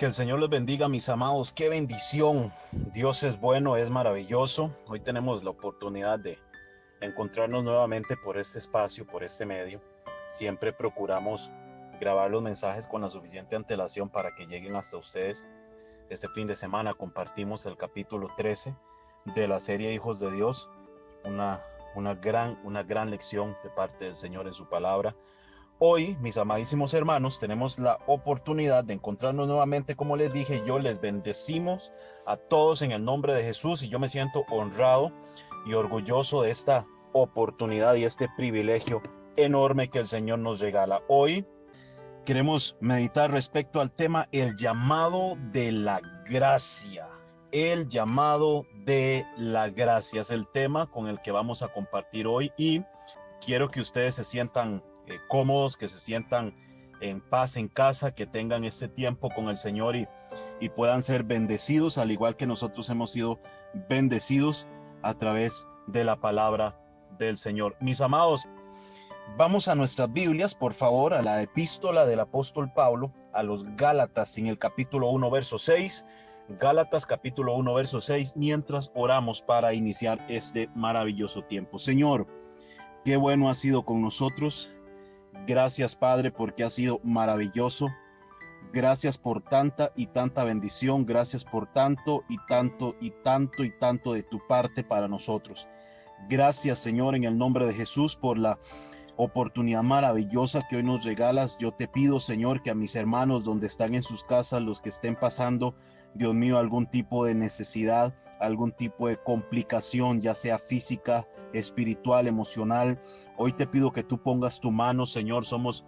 Que el Señor los bendiga, mis amados. Qué bendición. Dios es bueno, es maravilloso. Hoy tenemos la oportunidad de encontrarnos nuevamente por este espacio, por este medio. Siempre procuramos grabar los mensajes con la suficiente antelación para que lleguen hasta ustedes. Este fin de semana compartimos el capítulo 13 de la serie Hijos de Dios. Una gran lección de parte del Señor en su palabra. Hoy, mis amadísimos hermanos, tenemos la oportunidad de encontrarnos nuevamente. Como les dije, yo les bendecimos a todos en el nombre de Jesús y yo me siento honrado y orgulloso de esta oportunidad y este privilegio enorme que el Señor nos regala. Hoy queremos meditar respecto al tema el llamado de la gracia. El llamado de la gracia es el tema con el que vamos a compartir hoy y quiero que ustedes se sientan cómodos, que se sientan en paz en casa, que tengan este tiempo con el Señor y puedan ser bendecidos, al igual que nosotros hemos sido bendecidos a través de la palabra del Señor. Mis amados, vamos a nuestras Biblias, por favor, a la epístola del apóstol Pablo a los Gálatas en el capítulo 1, verso 6. Gálatas capítulo 1, verso 6, mientras oramos para iniciar este maravilloso tiempo. Señor, qué bueno has sido con nosotros. Gracias, Padre, porque ha sido maravilloso. Gracias por tanta y tanta bendición. Gracias por tanto y tanto y tanto y tanto de tu parte para nosotros. Gracias, Señor, en el nombre de Jesús, por la oportunidad maravillosa que hoy nos regalas. Yo te pido, Señor, que a mis hermanos donde están en sus casas, los que estén pasando, Dios mío, algún tipo de necesidad, algún tipo de complicación, ya sea física, espiritual, emocional, hoy te pido que tú pongas tu mano, Señor. Somos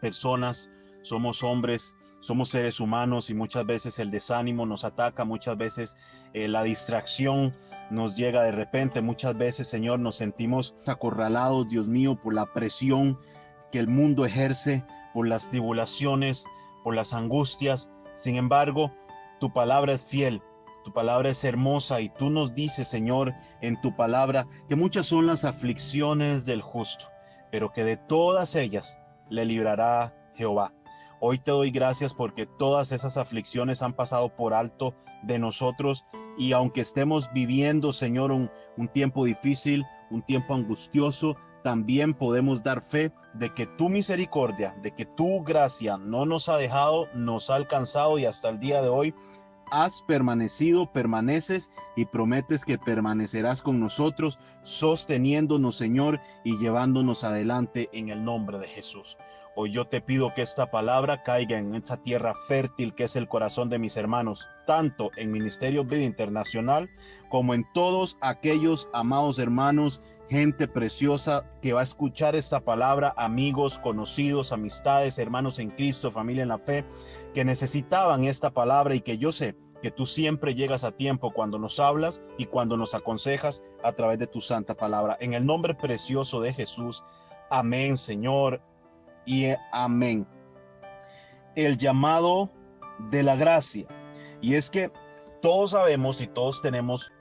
personas, somos hombres, somos seres humanos y muchas veces el desánimo nos ataca, muchas veces la distracción nos llega de repente, muchas veces, Señor, nos sentimos acorralados, Dios mío, por la presión que el mundo ejerce, por las tribulaciones, por las angustias. Sin embargo, tu palabra es fiel. Tu palabra es hermosa y tú nos dices, Señor, en tu palabra que muchas son las aflicciones del justo, pero que de todas ellas le librará Jehová. Hoy te doy gracias porque todas esas aflicciones han pasado por alto de nosotros y aunque estemos viviendo, Señor, un tiempo difícil, un tiempo angustioso, también podemos dar fe de que tu misericordia, de que tu gracia no nos ha dejado, nos ha alcanzado y hasta el día de hoy has permanecido, permaneces y prometes que permanecerás con nosotros, sosteniéndonos, Señor, y llevándonos adelante en el nombre de Jesús. Hoy yo te pido que esta palabra caiga en esa tierra fértil que es el corazón de mis hermanos, tanto en Ministerio Vida Internacional como en todos aquellos amados hermanos, gente preciosa que va a escuchar esta palabra, amigos, conocidos, amistades, hermanos en Cristo, familia en la fe, que necesitaban esta palabra y que yo sé que tú siempre llegas a tiempo cuando nos hablas y cuando nos aconsejas a través de tu santa palabra. En el nombre precioso de Jesús, amén, Señor, y amén. El llamado de la gracia. Y es que todos sabemos y todos tenemos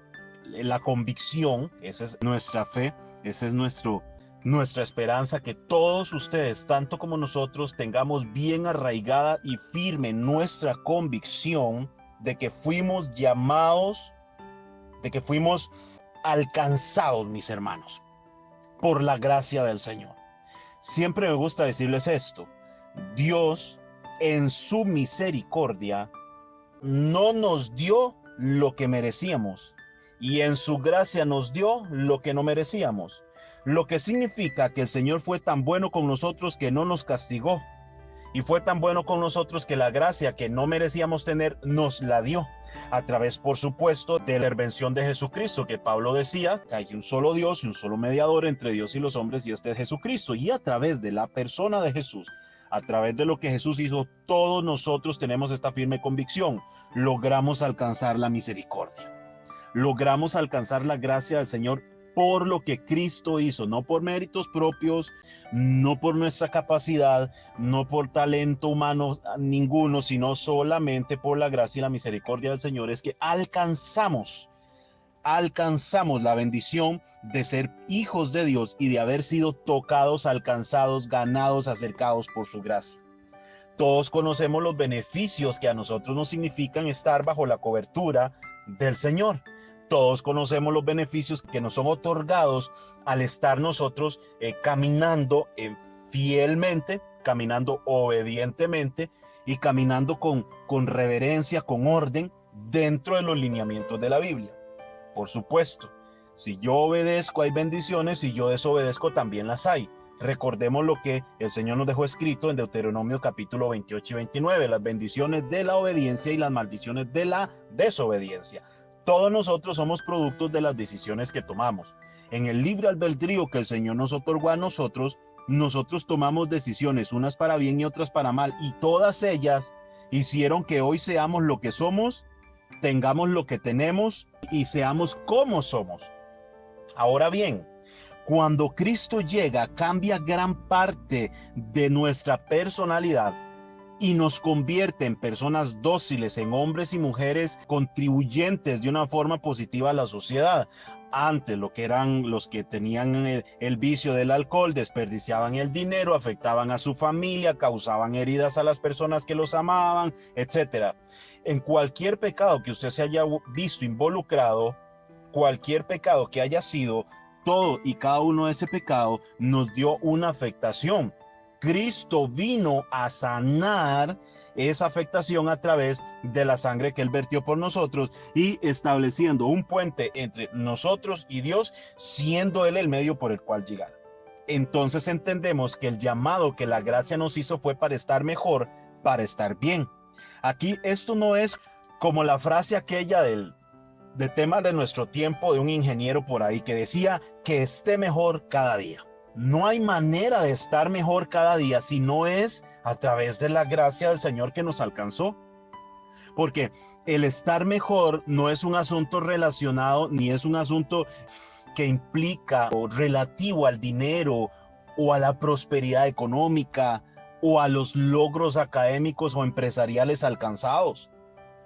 la convicción, esa es nuestra fe, esa es nuestra esperanza, que todos ustedes, tanto como nosotros, tengamos bien arraigada y firme nuestra convicción de que fuimos llamados, de que fuimos alcanzados, mis hermanos, por la gracia del Señor. Siempre me gusta decirles esto: Dios, en su misericordia, no nos dio lo que merecíamos y en su gracia nos dio lo que no merecíamos. Lo que significa que el Señor fue tan bueno con nosotros que no nos castigó. Y fue tan bueno con nosotros que la gracia que no merecíamos tener nos la dio. A través, por supuesto, de la intervención de Jesucristo, que Pablo decía que hay un solo Dios y un solo mediador entre Dios y los hombres, y este es Jesucristo. Y a través de la persona de Jesús, a través de lo que Jesús hizo, todos nosotros tenemos esta firme convicción. Logramos alcanzar la misericordia. Logramos alcanzar la gracia del Señor por lo que Cristo hizo, no por méritos propios, no por nuestra capacidad, no por talento humano ninguno, sino solamente por la gracia y la misericordia del Señor es que alcanzamos la bendición de ser hijos de Dios y de haber sido tocados, alcanzados, ganados, acercados por su gracia. Todos conocemos los beneficios que a nosotros nos significan estar bajo la cobertura del Señor. Todos conocemos los beneficios que nos son otorgados al estar nosotros caminando fielmente, caminando obedientemente y caminando con reverencia, con orden, dentro de los lineamientos de la Biblia. Por supuesto, si yo obedezco hay bendiciones, si yo desobedezco también las hay. Recordemos lo que el Señor nos dejó escrito en Deuteronomio capítulo 28 y 29, las bendiciones de la obediencia y las maldiciones de la desobediencia. Todos nosotros somos productos de las decisiones que tomamos. En el libre albedrío que el Señor nos otorgó a nosotros tomamos decisiones, unas para bien y otras para mal, y todas ellas hicieron que hoy seamos lo que somos, tengamos lo que tenemos y seamos como somos. Ahora bien, cuando Cristo llega, cambia gran parte de nuestra personalidad y nos convierte en personas dóciles, en hombres y mujeres contribuyentes de una forma positiva a la sociedad. Antes, lo que eran los que tenían el vicio del alcohol, desperdiciaban el dinero, afectaban a su familia, causaban heridas a las personas que los amaban, etc. En cualquier pecado que usted se haya visto involucrado, cualquier pecado que haya sido, todo y cada uno de ese pecado nos dio una afectación. Cristo vino a sanar esa afectación a través de la sangre que Él vertió por nosotros y estableciendo un puente entre nosotros y Dios, siendo Él el medio por el cual llegar. Entonces entendemos que el llamado que la gracia nos hizo fue para estar mejor, para estar bien. Aquí esto no es como la frase aquella de temas de nuestro tiempo de un ingeniero por ahí que decía que esté mejor cada día. No hay manera de estar mejor cada día si no es a través de la gracia del Señor que nos alcanzó. Porque el estar mejor no es un asunto relacionado ni es un asunto que implica o relativo al dinero o a la prosperidad económica o a los logros académicos o empresariales alcanzados.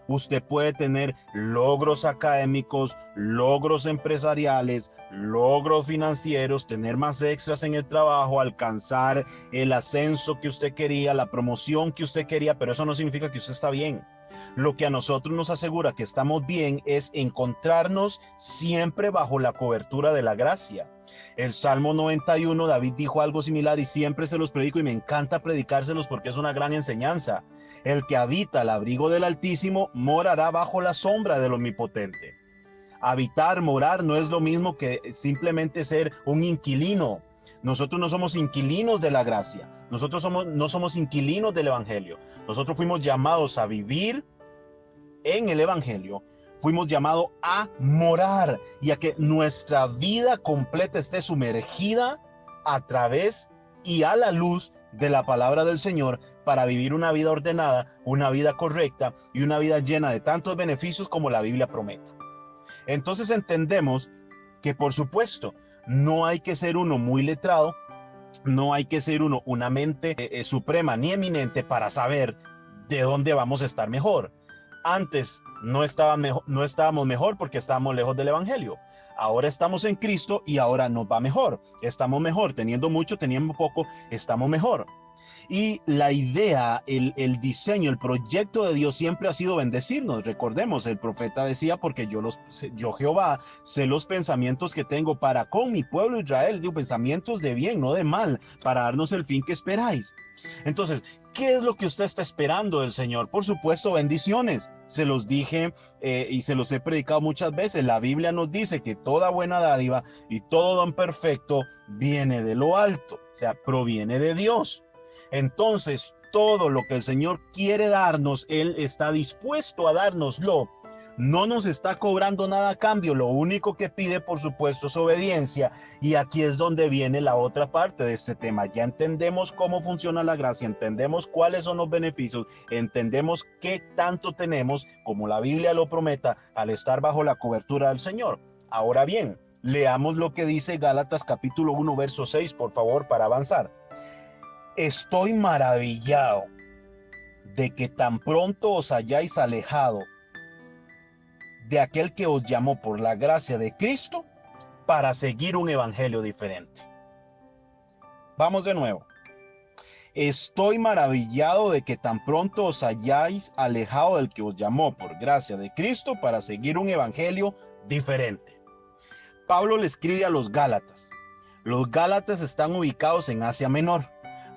Usted puede tener logros académicos, logros empresariales, logros financieros, tener más extras en el trabajo, alcanzar el ascenso que usted quería, la promoción que usted quería, pero eso no significa que usted está bien. Lo que a nosotros nos asegura que estamos bien es encontrarnos siempre bajo la cobertura de la gracia. El Salmo 91, David dijo algo similar y siempre se los predico y me encanta predicárselos porque es una gran enseñanza. El que habita al abrigo del Altísimo morará bajo la sombra del Omnipotente. Habitar, morar no es lo mismo que simplemente ser un inquilino. Nosotros no somos inquilinos de la gracia. Nosotros no somos inquilinos del Evangelio. Nosotros fuimos llamados a vivir en el Evangelio. Fuimos llamados a morar y a que nuestra vida completa esté sumergida a través y a la luz de la palabra del Señor para vivir una vida ordenada, una vida correcta y una vida llena de tantos beneficios como la Biblia promete. Entonces entendemos que, por supuesto, no hay que ser uno muy letrado, no hay que ser uno una mente suprema ni eminente para saber de dónde vamos a estar mejor. Antes no estábamos mejor porque estábamos lejos del Evangelio. Ahora estamos en Cristo y ahora nos va mejor. Estamos mejor, teniendo mucho, teniendo poco, estamos mejor. Y la idea, el diseño, el proyecto de Dios siempre ha sido bendecirnos. Recordemos, el profeta decía, porque yo Jehová sé los pensamientos que tengo para con mi pueblo Israel, digo, pensamientos de bien, no de mal, para darnos el fin que esperáis. Entonces, ¿qué es lo que usted está esperando del Señor? Por supuesto, bendiciones. Se los dije y se los he predicado muchas veces. La Biblia nos dice que toda buena dádiva y todo don perfecto viene de lo alto, o sea, proviene de Dios. Entonces, todo lo que el Señor quiere darnos, Él está dispuesto a dárnoslo. No nos está cobrando nada a cambio. Lo único que pide, por supuesto, es obediencia. Y aquí es donde viene la otra parte de este tema. Ya entendemos cómo funciona la gracia, entendemos cuáles son los beneficios, entendemos qué tanto tenemos, como la Biblia lo prometa, al estar bajo la cobertura del Señor. Ahora bien, leamos lo que dice Gálatas capítulo 1, verso 6, por favor, para avanzar. Estoy maravillado de que tan pronto os hayáis alejado de aquel que os llamó por la gracia de Cristo para seguir un evangelio diferente. Vamos de nuevo. estoy maravillado de que tan pronto os hayáis alejado del que os llamó por gracia de Cristo para seguir un evangelio diferente. Pablo le escribe a los Gálatas. Los Gálatas están ubicados en Asia Menor.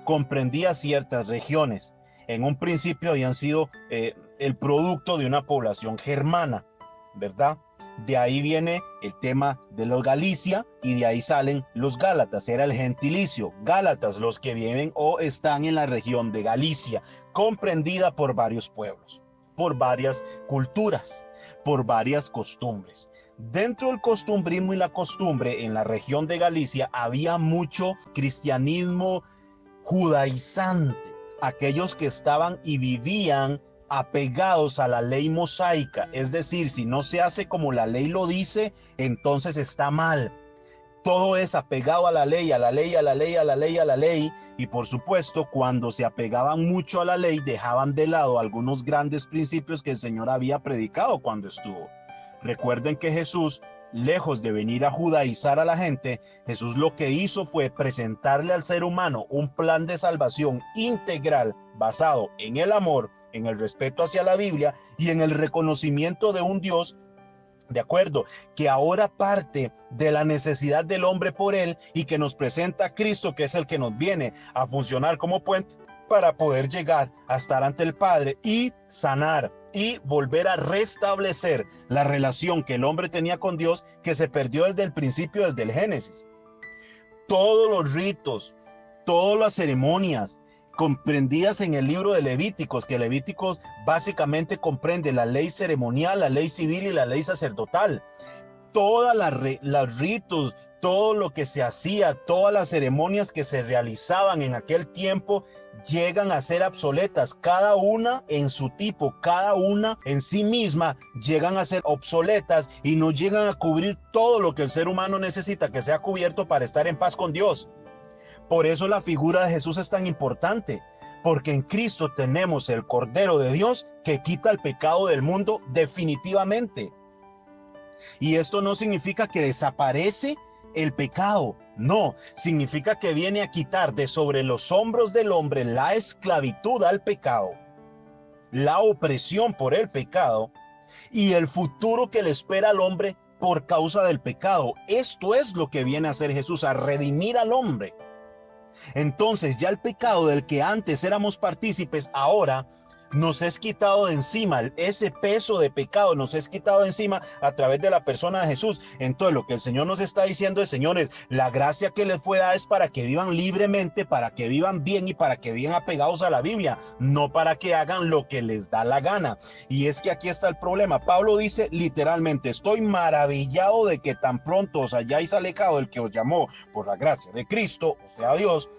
Comprendía ciertas regiones. En un principio habían sido el producto de una población germana, ¿verdad? De ahí viene el tema de los Galicia y de ahí salen los Gálatas. Era el gentilicio, Gálatas, los que viven o están en la región de Galicia, comprendida por varios pueblos, por varias culturas, por varias costumbres. Dentro del costumbrismo y la costumbre en la región de Galicia había mucho cristianismo judaizante, aquellos que estaban y vivían apegados a la ley mosaica, es decir, si no se hace como la ley lo dice, entonces está mal. Todo es apegado a la ley, a la ley, a la ley, a la ley, a la ley, y por supuesto, cuando se apegaban mucho a la ley, dejaban de lado algunos grandes principios que el Señor había predicado cuando estuvo. Recuerden que Jesús, lejos de venir a judaizar a la gente, Jesús lo que hizo fue presentarle al ser humano un plan de salvación integral basado en el amor, en el respeto hacia la Biblia y en el reconocimiento de un Dios, de acuerdo, que ahora parte de la necesidad del hombre por él y que nos presenta a Cristo, que es el que nos viene a funcionar como puente para poder llegar a estar ante el Padre y sanar y volver a restablecer la relación que el hombre tenía con Dios, que se perdió desde el principio, desde el Génesis. Todos los ritos, todas las ceremonias comprendidas en el libro de Levíticos, que Levíticos básicamente comprende la ley ceremonial, la ley civil y la ley sacerdotal. Todas los ritos, todo lo que se hacía, todas las ceremonias que se realizaban en aquel tiempo llegan a ser obsoletas, cada una en su tipo, cada una en sí misma llegan a ser obsoletas y no llegan a cubrir todo lo que el ser humano necesita que sea cubierto para estar en paz con Dios. Por eso la figura de Jesús es tan importante, porque en Cristo tenemos el Cordero de Dios que quita el pecado del mundo definitivamente. Y esto no significa que desaparece el pecado, no, significa que viene a quitar de sobre los hombros del hombre la esclavitud al pecado, la opresión por el pecado y el futuro que le espera al hombre por causa del pecado. Esto es lo que viene a hacer Jesús, a redimir al hombre. Entonces ya el pecado del que antes éramos partícipes, ahora nos es quitado de encima, ese peso de pecado nos es quitado de encima a través de la persona de Jesús. Entonces lo que el Señor nos está diciendo es, señores, la gracia que les fue dada es para que vivan libremente, para que vivan bien y para que vivan apegados a la Biblia, no para que hagan lo que les da la gana. Y es que aquí está el problema. Pablo dice literalmente, estoy maravillado de que tan pronto os hayáis alejado del que os llamó por la gracia de Cristo, o sea Dios,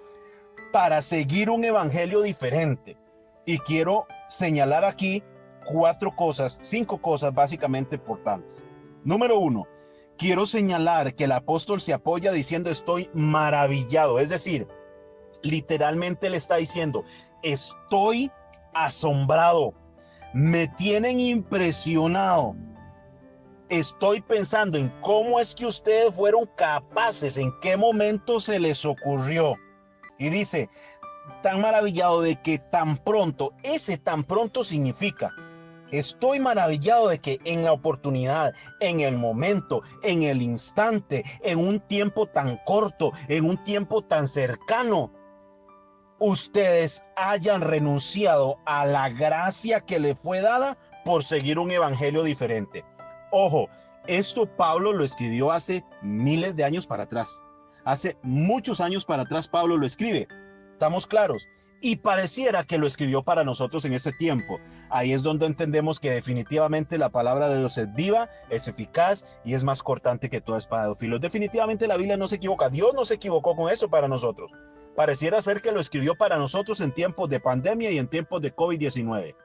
para seguir un evangelio diferente. Y quiero señalar aquí 5 cosas básicamente importantes. Número 1, quiero señalar que el apóstol se apoya diciendo estoy maravillado, es decir, literalmente le está diciendo estoy asombrado, me tienen impresionado, estoy pensando en cómo es que ustedes fueron capaces, en qué momento se les ocurrió. Y dice, tan maravillado de que tan pronto, ese tan pronto significa, estoy maravillado de que en la oportunidad, en el momento, en el instante, en un tiempo tan corto, en un tiempo tan cercano, ustedes hayan renunciado a la gracia que le fue dada por seguir un evangelio diferente. Ojo, esto Pablo lo escribió hace miles de años para atrás. Hace muchos años para atrás Pablo lo escribe. ¿Estamos claros? Y pareciera que lo escribió para nosotros en ese tiempo. Ahí es donde entendemos que definitivamente la palabra de Dios es viva, es eficaz y es más cortante que toda espada de dos filos. Definitivamente la Biblia no se equivoca. Dios no se equivocó con eso para nosotros. Pareciera ser que lo escribió para nosotros en tiempos de pandemia y en tiempos de COVID-19.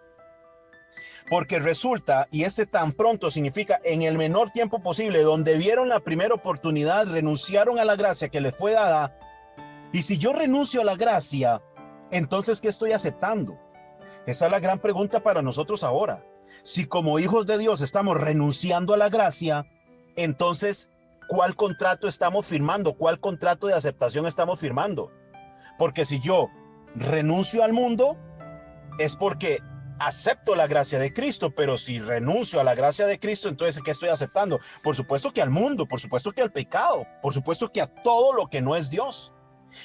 Porque resulta, y este tan pronto significa en el menor tiempo posible, donde vieron la primera oportunidad, renunciaron a la gracia que les fue dada. Y si yo renuncio a la gracia, entonces, ¿qué estoy aceptando? Esa es la gran pregunta para nosotros ahora. Si como hijos de Dios estamos renunciando a la gracia, entonces, ¿cuál contrato estamos firmando? ¿Cuál contrato de aceptación estamos firmando? Porque si yo renuncio al mundo, es porque acepto la gracia de Cristo. Pero si renuncio a la gracia de Cristo, entonces ¿qué estoy aceptando? Por supuesto que al mundo, por supuesto que al pecado, por supuesto que a todo lo que no es Dios.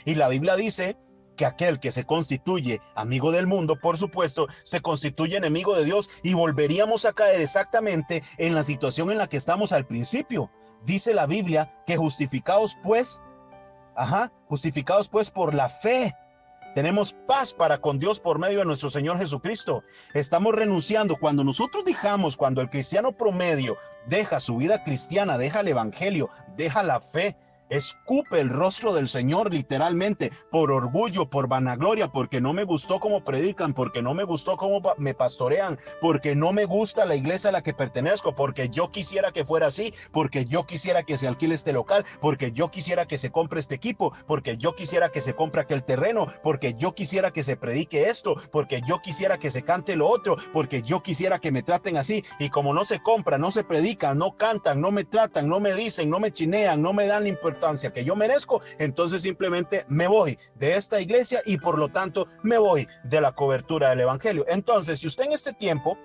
Y la Biblia dice que aquel que se constituye amigo del mundo, por supuesto, se constituye enemigo de Dios, y volveríamos a caer exactamente en la situación en la que estamos al principio. Dice la Biblia que justificados pues por la fe, tenemos paz para con Dios por medio de nuestro Señor Jesucristo. Estamos renunciando. Cuando nosotros dejamos, cuando el cristiano promedio deja su vida cristiana, deja el evangelio, deja la fe, escupe el rostro del Señor literalmente, por orgullo, por vanagloria, porque no me gustó cómo predican, porque no me gustó cómo me pastorean, porque no me gusta la iglesia a la que pertenezco, porque yo quisiera que fuera así, porque yo quisiera que se alquile este local, porque yo quisiera que se compre este equipo, porque yo quisiera que se compre aquel terreno, porque yo quisiera que se predique esto, porque yo quisiera que se cante lo otro, porque yo quisiera que me traten así. Y como no se compra, no se predica, no cantan, no me tratan, no me dicen, no me chinean, no me dan la importancia que yo merezco, entonces simplemente me voy de esta iglesia y por lo tanto me voy de la cobertura del evangelio. Entonces, si usted en este tiempo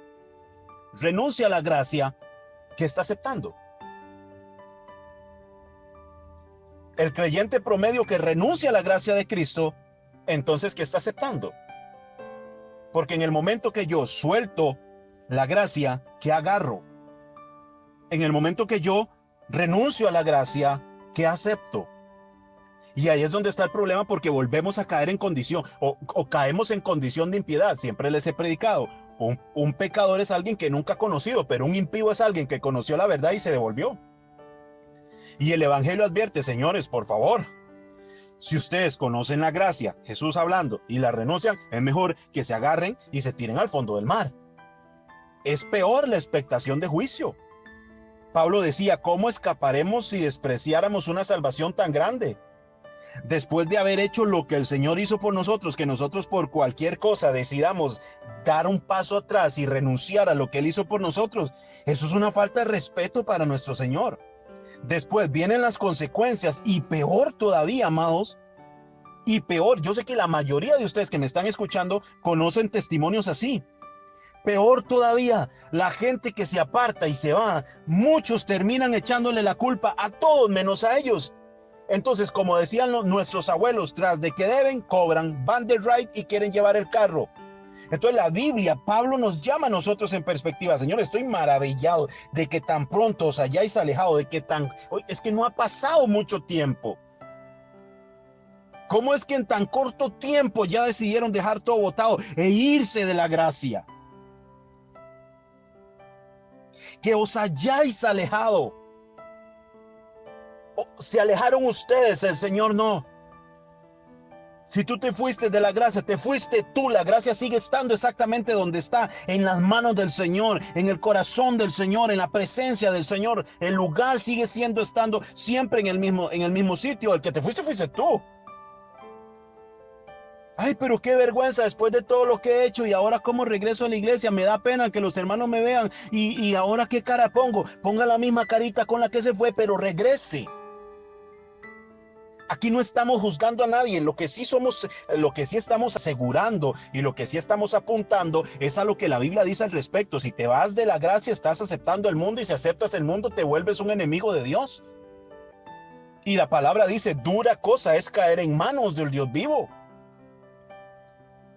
renuncia a la gracia, ¿qué está aceptando? El creyente promedio que renuncia a la gracia de Cristo, entonces ¿qué está aceptando? Porque en el momento que yo suelto la gracia, ¿qué agarro? En el momento que yo renuncio a la gracia, ¿qué acepto? Y ahí es donde está el problema, porque volvemos a caer en condición o caemos en condición de impiedad. Siempre les he predicado, un pecador es alguien que nunca ha conocido, pero un impío es alguien que conoció la verdad y se devolvió. Y el evangelio advierte, señores, por favor, si ustedes conocen la gracia, Jesús hablando, y la renuncian, es mejor que se agarren y se tiren al fondo del mar. Es peor la expectación de juicio. Pablo decía, ¿cómo escaparemos si despreciáramos una salvación tan grande? Después de haber hecho lo que el Señor hizo por nosotros, que nosotros por cualquier cosa decidamos dar un paso atrás y renunciar a lo que Él hizo por nosotros, eso es una falta de respeto para nuestro Señor. Después vienen las consecuencias, y peor todavía, amados, y peor, yo sé que la mayoría de ustedes que me están escuchando conocen testimonios así. Peor todavía, la gente que se aparta y se va, muchos terminan echándole la culpa a todos menos a ellos. Entonces, como decían nuestros abuelos, tras de que deben, cobran, van de ride y quieren llevar el carro. Entonces la Biblia, Pablo nos llama a nosotros en perspectiva. Señor, estoy maravillado de que tan pronto os hayáis alejado, es que no ha pasado mucho tiempo. ¿Cómo es que en tan corto tiempo ya decidieron dejar todo botado e irse de la gracia? Que os hayáis alejado. Se alejaron ustedes, el Señor no. Si tú te fuiste de la gracia, te fuiste tú. La gracia sigue estando exactamente donde está, en las manos del Señor, en el corazón del Señor, en la presencia del Señor. El lugar sigue estando siempre en el mismo sitio. El que te fuiste tú. Ay, pero qué vergüenza después de todo lo que he hecho, y ahora cómo regreso a la iglesia, me da pena que los hermanos me vean, y ahora qué cara pongo. Ponga la misma carita con la que se fue, pero regrese. Aquí no estamos juzgando a nadie. Lo que sí estamos asegurando y lo que sí estamos apuntando es a lo que la Biblia dice al respecto. Si te vas de la gracia, estás aceptando el mundo, y si aceptas el mundo, te vuelves un enemigo de Dios. Y la palabra dice, dura cosa es caer en manos del Dios vivo.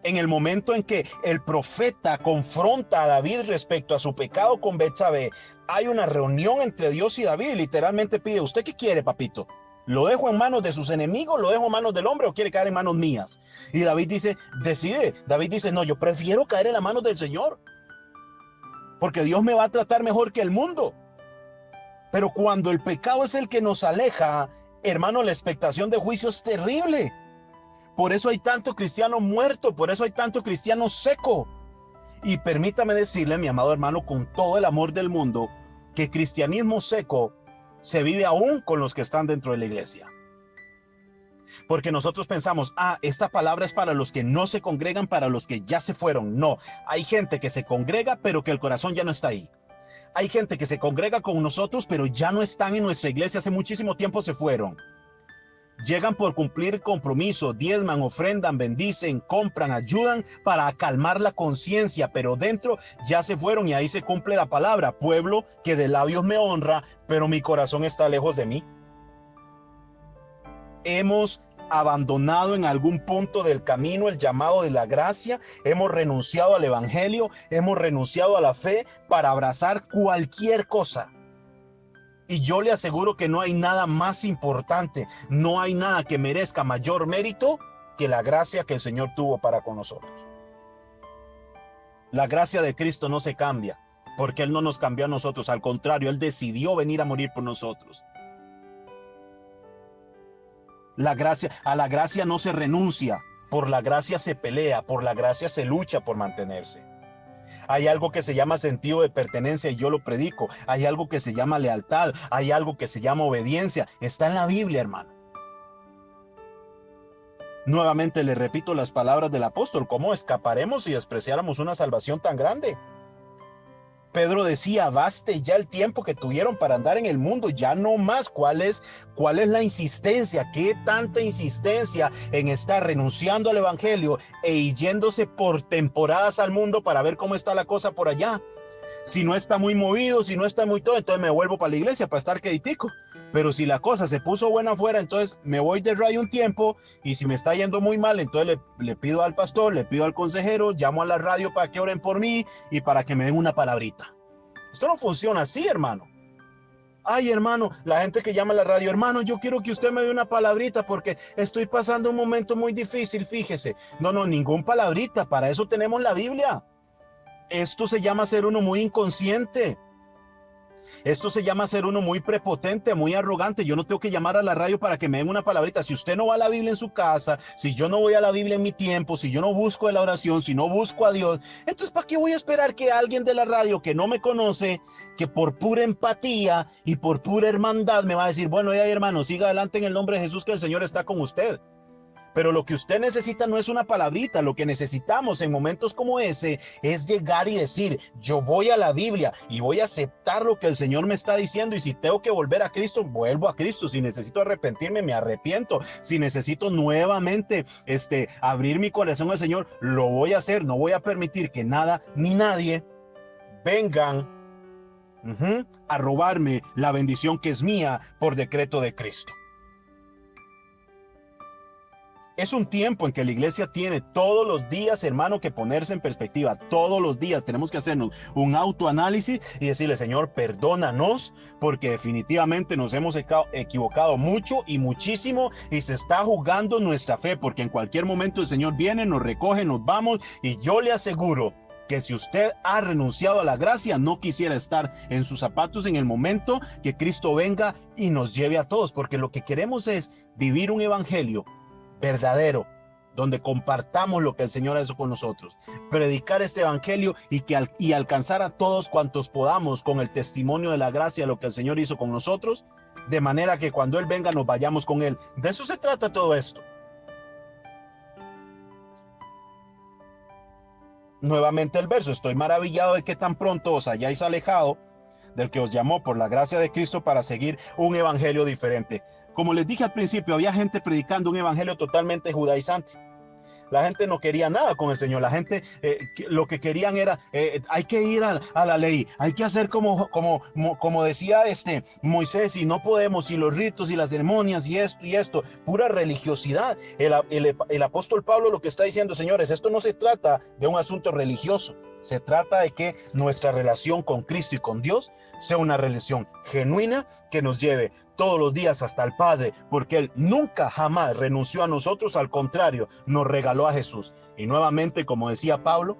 En el momento en que el profeta confronta a David respecto a su pecado con Betsabé, hay una reunión entre Dios y David. Literalmente pide, ¿usted qué quiere, papito? ¿Lo dejo en manos de sus enemigos? ¿Lo dejo en manos del hombre o quiere caer en manos mías? Y David dice, decide. David dice, no, yo prefiero caer en las manos del Señor, porque Dios me va a tratar mejor que el mundo. Pero cuando el pecado es el que nos aleja, hermano, la expectación de juicio es terrible. Por eso hay tanto cristiano muerto, por eso hay tanto cristiano seco. Y permítame decirle, mi amado hermano, con todo el amor del mundo, que cristianismo seco se vive aún con los que están dentro de la iglesia. Porque nosotros pensamos, esta palabra es para los que no se congregan, para los que ya se fueron. No, hay gente que se congrega, pero que el corazón ya no está ahí. Hay gente que se congrega con nosotros, pero ya no están en nuestra iglesia, hace muchísimo tiempo se fueron. Llegan por cumplir compromiso, diezman, ofrendan, bendicen, compran, ayudan para calmar la conciencia, pero dentro ya se fueron y ahí se cumple la palabra: pueblo que de labios me honra, pero mi corazón está lejos de mí. Hemos abandonado en algún punto del camino el llamado de la gracia, hemos renunciado al evangelio, hemos renunciado a la fe para abrazar cualquier cosa. Y yo le aseguro que no hay nada más importante, no hay nada que merezca mayor mérito que la gracia que el Señor tuvo para con nosotros. La gracia de Cristo no se cambia, porque Él no nos cambió a nosotros, al contrario, Él decidió venir a morir por nosotros. A la gracia no se renuncia, por la gracia se pelea, por la gracia se lucha por mantenerse. Hay algo que se llama sentido de pertenencia y yo lo predico. Hay algo que se llama lealtad. Hay algo que se llama obediencia. Está en la Biblia, hermano. Nuevamente le repito las palabras del apóstol: ¿cómo escaparemos si despreciáramos una salvación tan grande? Pedro decía: baste ya el tiempo que tuvieron para andar en el mundo, ya no más. ¿Cuál es la insistencia? ¿Qué tanta insistencia en estar renunciando al evangelio e yéndose por temporadas al mundo para ver cómo está la cosa por allá? Si no está muy movido, si no está muy todo, entonces me vuelvo para la iglesia para estar queditico. Pero si la cosa se puso buena afuera, entonces me voy de rayo un tiempo, y si me está yendo muy mal, entonces le pido al pastor, le pido al consejero, llamo a la radio para que oren por mí y para que me den una palabrita. Esto no funciona así, hermano. Ay, hermano, la gente que llama a la radio: hermano, yo quiero que usted me dé una palabrita porque estoy pasando un momento muy difícil, fíjese. No, ningún palabrita, para eso tenemos la Biblia. Esto se llama ser uno muy inconsciente. Esto se llama ser uno muy prepotente, muy arrogante. Yo no tengo que llamar a la radio para que me den una palabrita. Si usted no va a la Biblia en su casa, si yo no voy a la Biblia en mi tiempo, si yo no busco la oración, si no busco a Dios, entonces ¿para qué voy a esperar que alguien de la radio que no me conoce, que por pura empatía y por pura hermandad me va a decir: bueno, ya hermano, siga adelante en el nombre de Jesús, que el Señor está con usted? Pero lo que usted necesita no es una palabrita. Lo que necesitamos en momentos como ese es llegar y decir: yo voy a la Biblia y voy a aceptar lo que el Señor me está diciendo, y si tengo que volver a Cristo, vuelvo a Cristo. Si necesito arrepentirme, me arrepiento. Si necesito nuevamente abrir mi corazón al Señor, lo voy a hacer. No voy a permitir que nada ni nadie vengan a robarme la bendición que es mía por decreto de Cristo. Es un tiempo en que la iglesia tiene todos los días, hermano, que ponerse en perspectiva. Todos los días tenemos que hacernos un autoanálisis y decirle: Señor, perdónanos, porque definitivamente nos hemos equivocado mucho y muchísimo, y se está jugando nuestra fe, porque en cualquier momento el Señor viene, nos recoge, nos vamos. Y yo le aseguro que si usted ha renunciado a la gracia, no quisiera estar en sus zapatos en el momento que Cristo venga y nos lleve a todos, porque lo que queremos es vivir un evangelio verdadero, donde compartamos lo que el Señor hizo con nosotros, predicar este evangelio y alcanzar a todos cuantos podamos con el testimonio de la gracia, lo que el Señor hizo con nosotros, de manera que cuando Él venga nos vayamos con Él. De eso se trata todo esto. Nuevamente el verso: estoy maravillado de que tan pronto os hayáis alejado del que os llamó por la gracia de Cristo para seguir un evangelio diferente. Como les dije al principio, había gente predicando un evangelio totalmente judaizante. La gente no quería nada con el Señor. La gente lo que querían era: hay que ir a la ley, hay que hacer como decía Moisés, y no podemos, y los ritos y las ceremonias y esto, pura religiosidad. El apóstol Pablo lo que está diciendo: señores, esto no se trata de un asunto religioso. Se trata de que nuestra relación con Cristo y con Dios sea una relación genuina que nos lleve todos los días hasta el Padre, porque Él nunca jamás renunció a nosotros, al contrario, nos regaló a Jesús. Y nuevamente, como decía Pablo,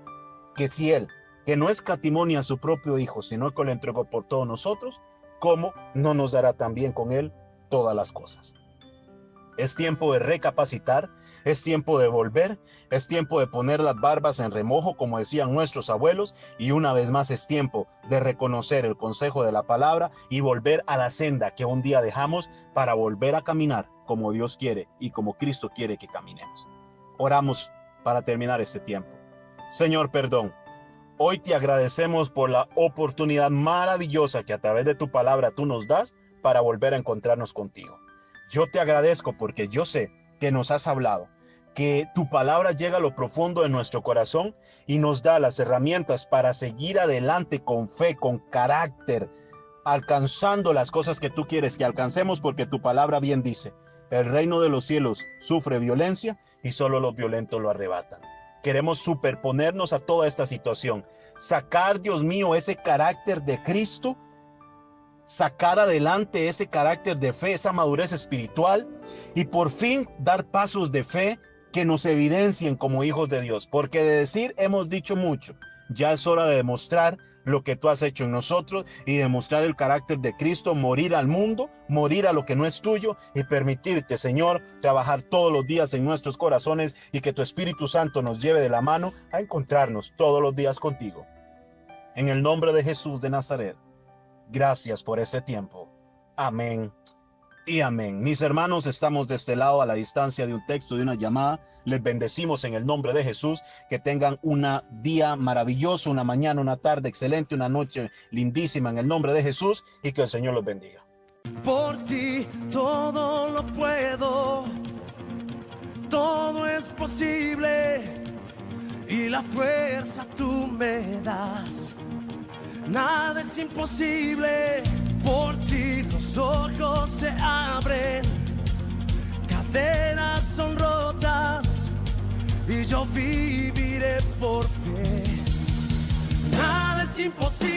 que si Él, que no escatimó a su propio Hijo, sino que lo entregó por todos nosotros, ¿cómo no nos dará también con Él todas las cosas? Es tiempo de recapacitar, es tiempo de volver, es tiempo de poner las barbas en remojo, como decían nuestros abuelos, y una vez más es tiempo de reconocer el consejo de la palabra y volver a la senda que un día dejamos, para volver a caminar como Dios quiere y como Cristo quiere que caminemos. Oramos para terminar este tiempo. Señor, perdón. Hoy te agradecemos por la oportunidad maravillosa que a través de tu palabra tú nos das para volver a encontrarnos contigo. Yo te agradezco porque yo sé que nos has hablado, que tu palabra llega a lo profundo de nuestro corazón y nos da las herramientas para seguir adelante con fe, con carácter, alcanzando las cosas que tú quieres que alcancemos, porque tu palabra bien dice: el reino de los cielos sufre violencia y solo los violentos lo arrebatan. Queremos superponernos a toda esta situación, sacar, Dios mío, ese carácter de Cristo, sacar adelante ese carácter de fe, esa madurez espiritual, y por fin dar pasos de fe que nos evidencien como hijos de Dios, porque de decir hemos dicho mucho. Ya es hora de demostrar lo que tú has hecho en nosotros y demostrar el carácter de Cristo, morir al mundo, morir a lo que no es tuyo y permitirte, Señor, trabajar todos los días en nuestros corazones, y que tu Espíritu Santo nos lleve de la mano a encontrarnos todos los días contigo. En el nombre de Jesús de Nazaret, gracias por ese tiempo. Amén y amén. Mis hermanos, estamos de este lado a la distancia de un texto, de una llamada. Les bendecimos en el nombre de Jesús. Que tengan un día maravilloso, una mañana, una tarde excelente, una noche lindísima en el nombre de Jesús, y que el Señor los bendiga. Por ti todo lo puedo, todo es posible, y la fuerza tú me das. Nada es imposible, por ti los ojos se abren, cadenas son rotas y yo viviré por fe. Nada es imposible.